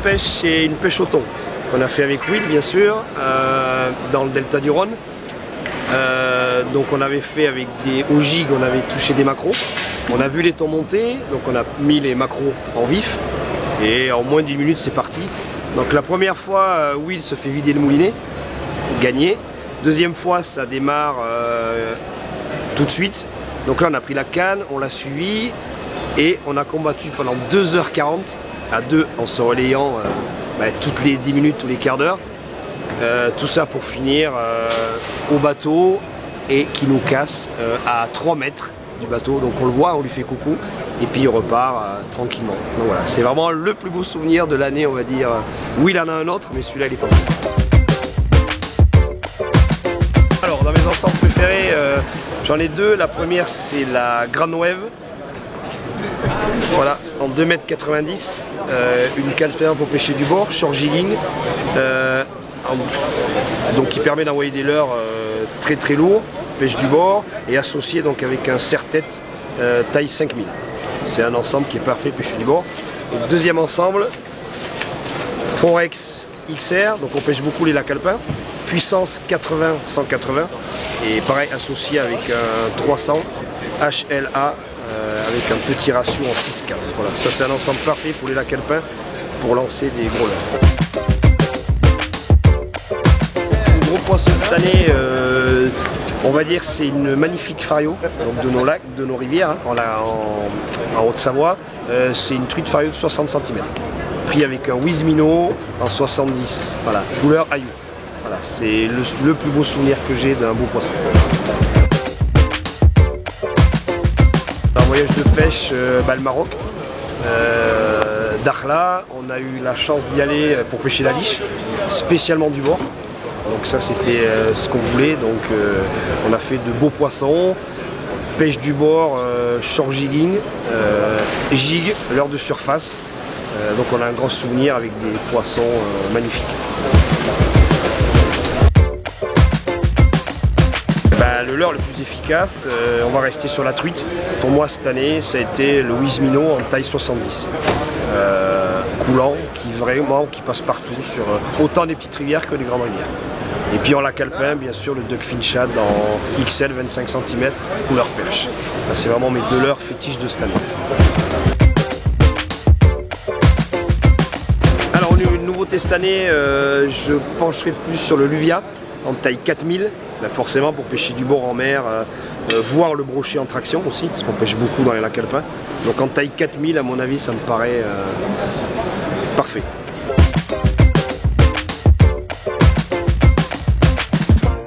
pêche, c'est une pêche au thon qu'on a fait avec Will, bien sûr, dans le delta du Rhône. Donc on avait fait avec au gig, on avait touché des maquereaux. On a vu les thons monter, donc on a mis les maquereaux en vif. Et en moins d'1 minute, c'est parti. Donc la première fois, Will se fait vider le moulinet, gagné. Deuxième fois, ça démarre tout de suite. Donc là, on a pris la canne, on l'a suivi et on a combattu pendant 2h40 à deux en se relayant toutes les 10 minutes, tous les quarts d'heure. Tout ça pour finir au bateau et qui nous casse à 3 mètres du bateau. Donc on le voit, on lui fait coucou et puis il repart tranquillement. Donc voilà, c'est vraiment le plus beau souvenir de l'année, on va dire. Oui, il en a un autre, mais celui-là il est pas bon. Alors dans mes ensembles préférés, j'en ai deux. La première c'est la Grande Wave. Voilà, en 2,90 m, une canne pour pêcher du bord, short jigging, donc qui permet d'envoyer des leurres très très lourds, pêche du bord, et associé donc avec un serre-tête taille 5000. C'est un ensemble qui est parfait pêche du bord. Et deuxième ensemble, Prorex XR, donc on pêche beaucoup les lacs alpins, puissance 80-180, et pareil associé avec un 300 HLA. Avec un petit ratio en 6-4. Voilà, ça c'est un ensemble parfait pour les lacs alpins pour lancer des gros leurres. Le gros poisson cette année, on va dire c'est une magnifique fario donc de nos lacs, de nos rivières, en Haute-Savoie. C'est une truite fario de 60 cm. Pris avec un Wizmino en 70. Voilà, couleur aïeux. Voilà, c'est le plus beau souvenir que j'ai d'un beau poisson. Voyage de pêche, le Maroc, Dakhla, on a eu la chance d'y aller pour pêcher la liche, spécialement du bord. Donc ça c'était ce qu'on voulait, donc on a fait de beaux poissons, pêche du bord, short jigging, jig, leurre de surface. Donc on a un grand souvenir avec des poissons magnifiques. Le leurre le plus efficace, on va rester sur la truite. Pour moi cette année, ça a été le Wizmino en taille 70. Coulant, qui passe partout, sur autant des petites rivières que des grandes rivières. Et puis en lac alpin, bien sûr, le Duckfin Shad en XL 25 cm, couleur perche. C'est vraiment mes deux leurres fétiches de cette année. Alors une nouveauté cette année, je pencherai plus sur le Luvia en taille 4000. Là, forcément pour pêcher du bord en mer, voir le brochet en traction aussi, parce qu'on pêche beaucoup dans les lacs alpins. Donc en taille 4000, à mon avis, ça me paraît parfait.